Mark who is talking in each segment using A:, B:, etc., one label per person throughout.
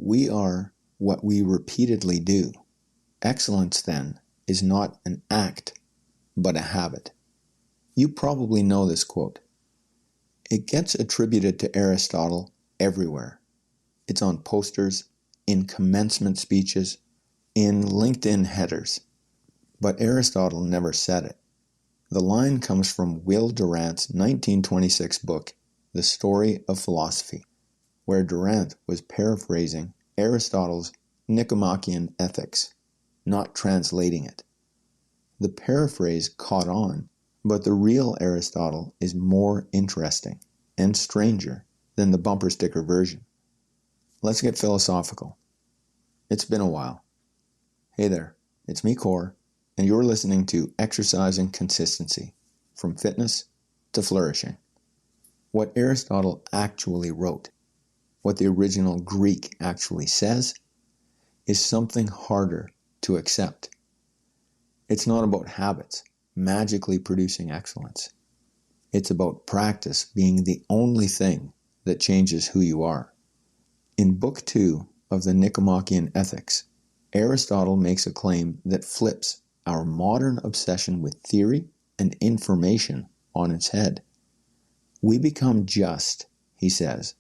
A: We are what we repeatedly do. Excellence, then, is not an act, but a habit. You probably know this quote. It gets attributed to Aristotle everywhere. It's on posters, in commencement speeches, in LinkedIn headers. But Aristotle never said it. The line comes from Will Durant's 1926 book, The Story of Philosophy, where Durant was paraphrasing Aristotle's Nicomachean Ethics, not translating it. The paraphrase caught on, but the real Aristotle is more interesting and stranger than the bumper sticker version. Let's get philosophical. It's been a while. Hey there, it's me, Core, and you're listening to Exercising Consistency, from fitness to flourishing. What Aristotle actually wrote, what the original Greek actually says, is something harder to accept. It's not about habits magically producing excellence. It's about practice being the only thing that changes who you are. In Book 2 of the Nicomachean Ethics, Aristotle makes a claim that flips our modern obsession with theory and information on its head. We become just, he says,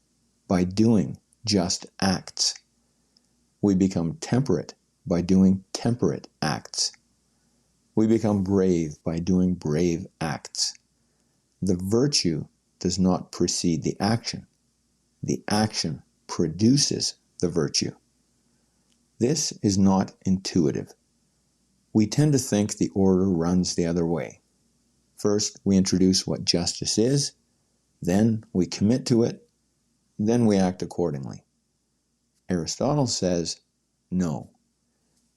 A: by doing just acts. We become temperate by doing temperate acts. We become brave by doing brave acts. The virtue does not precede the action. The action produces the virtue. This is not intuitive. We tend to think the order runs the other way. First, we introduce what justice is, then we commit to it, then we act accordingly. Aristotle says, no.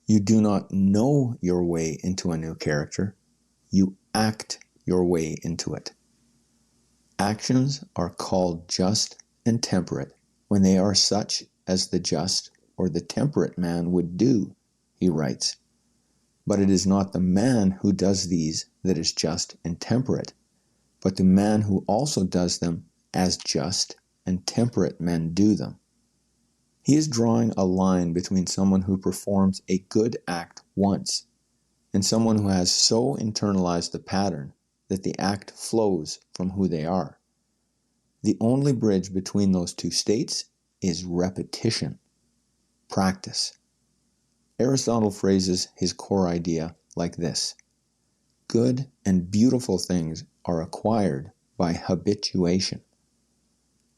A: You do not know your way into a new character. You act your way into it. Actions are called just and temperate when they are such as the just or the temperate man would do, he writes. But it is not the man who does these that is just and temperate, but the man who also does them as just and temperate men do them. He is drawing a line between someone who performs a good act once and someone who has so internalized the pattern that the act flows from who they are. The only bridge between those two states is repetition, practice. Aristotle phrases his core idea like this: good and beautiful things are acquired by habituation,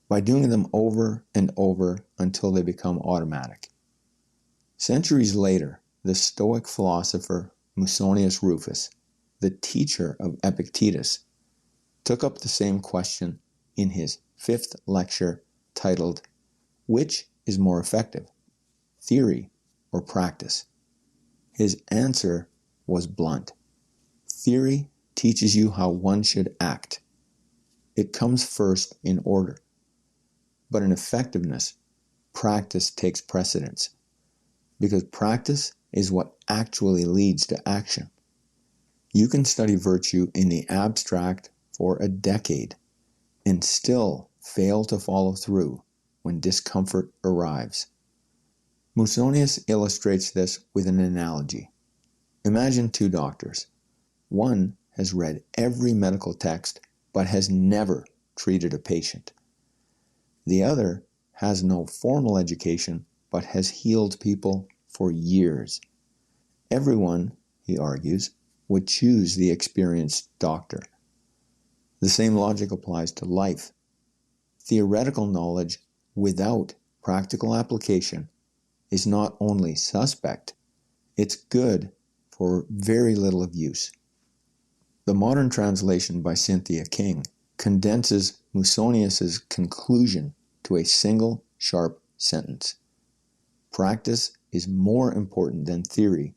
A: by doing them over and over until they become automatic. Centuries later, the Stoic philosopher Musonius Rufus, the teacher of Epictetus, took up the same question in his 5th lecture titled, "Which is more effective, theory or practice?" His answer was blunt. Theory teaches you how one should act. It comes first in order. But in effectiveness, practice takes precedence, because practice is what actually leads to action. You can study virtue in the abstract for a decade and still fail to follow through when discomfort arrives. Musonius illustrates this with an analogy. Imagine two doctors. One has read every medical text but has never treated a patient. The other has no formal education but has healed people for years. Everyone, he argues, would choose the experienced doctor. The same logic applies to life. Theoretical knowledge without practical application is not only suspect, it's good for very little of use. The modern translation by Cynthia King condenses Musonius's conclusion to a single, sharp sentence. Practice is more important than theory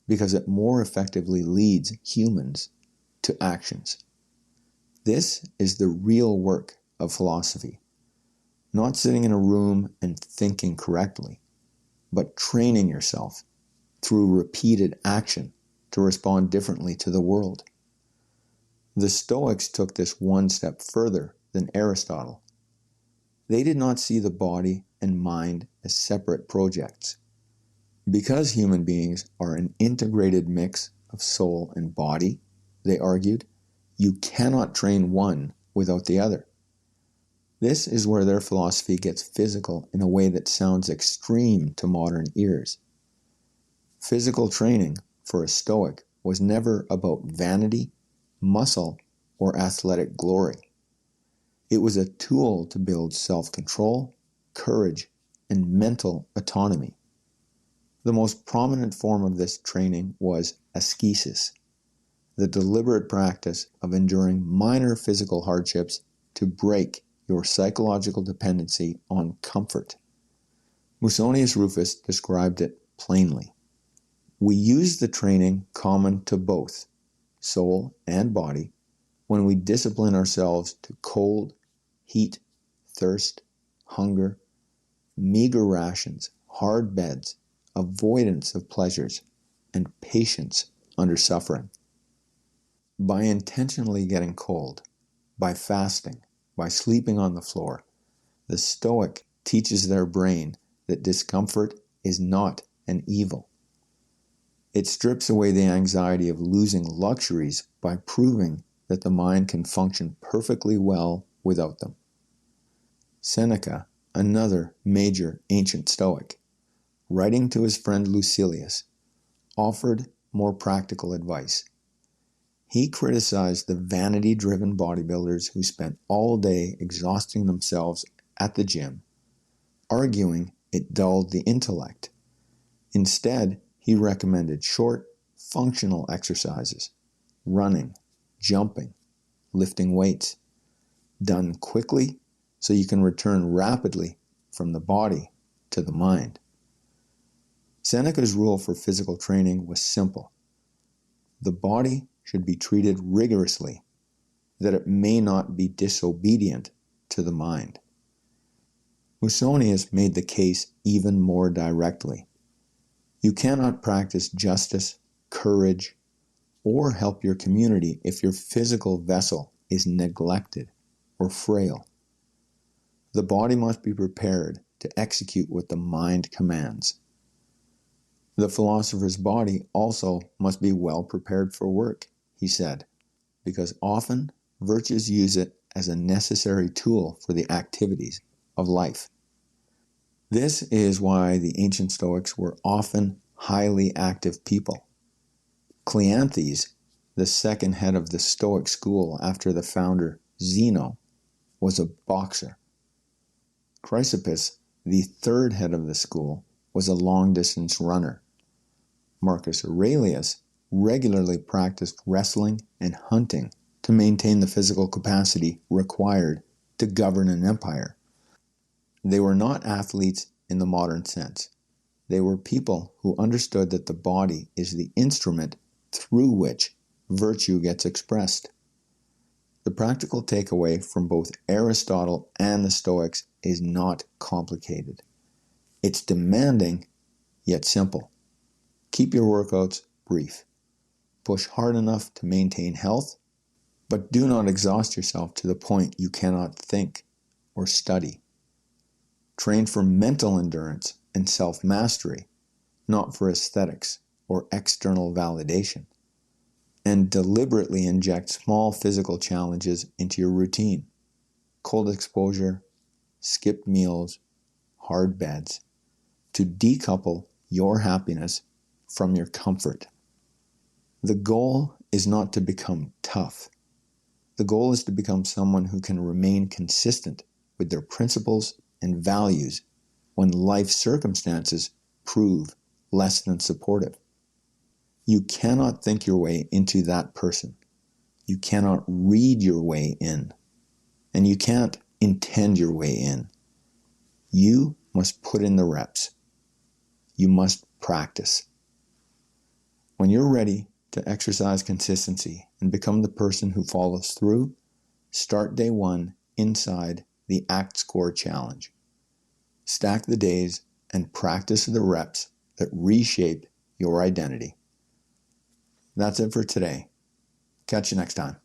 A: because it more effectively leads humans to actions. This is the real work of philosophy. Not sitting in a room and thinking correctly, but training yourself through repeated action to respond differently to the world. The Stoics took this one step further than Aristotle. They did not see the body and mind as separate projects. Because human beings are an integrated mix of soul and body, they argued, you cannot train one without the other. This is where their philosophy gets physical in a way that sounds extreme to modern ears. Physical training for a Stoic was never about vanity, muscle, or athletic glory. It was a tool to build self-control, courage, and mental autonomy. The most prominent form of this training was ascesis, the deliberate practice of enduring minor physical hardships to break your psychological dependency on comfort. Musonius Rufus described it plainly. We use the training common to both, soul and body, when we discipline ourselves to cold, heat, thirst, hunger, meager rations, hard beds, avoidance of pleasures, and patience under suffering. By intentionally getting cold, by fasting, by sleeping on the floor, the Stoic teaches their brain that discomfort is not an evil. It strips away the anxiety of losing luxuries by proving that the mind can function perfectly well without them. Seneca, another major ancient Stoic, writing to his friend Lucilius, offered more practical advice. He criticized the vanity-driven bodybuilders who spent all day exhausting themselves at the gym, arguing it dulled the intellect. Instead, he recommended short, functional exercises, running, jumping, lifting weights, done quickly so you can return rapidly from the body to the mind. Seneca's rule for physical training was simple. The body should be treated rigorously, that it may not be disobedient to the mind. Musonius made the case even more directly. You cannot practice justice, courage, or help your community if your physical vessel is neglected or frail. The body must be prepared to execute what the mind commands. The philosopher's body also must be well prepared for work, he said, because often virtues use it as a necessary tool for the activities of life. This is why the ancient Stoics were often highly active people. Cleanthes, the second head of the Stoic school after the founder Zeno, was a boxer. Chrysippus, the third head of the school, was a long-distance runner. Marcus Aurelius regularly practiced wrestling and hunting to maintain the physical capacity required to govern an empire. They were not athletes in the modern sense. They were people who understood that the body is the instrument through which virtue gets expressed. The practical takeaway from both Aristotle and the Stoics is not complicated. It's demanding, yet simple. Keep your workouts brief. Push hard enough to maintain health, but do not exhaust yourself to the point you cannot think or study. Train for mental endurance and self-mastery, not for aesthetics or external validation. And deliberately inject small physical challenges into your routine. Cold exposure, skipped meals, hard beds, to decouple your happiness from your comfort. The goal is not to become tough. The goal is to become someone who can remain consistent with their principles and values when life circumstances prove less than supportive. You cannot think your way into that person. You cannot read your way in. And you can't intend your way in. You must put in the reps. You must practice. When you're ready to exercise consistency and become the person who follows through, start day one inside the ACT Score Challenge. Stack the days and practice the reps that reshape your identity. That's it for today. Catch you next time.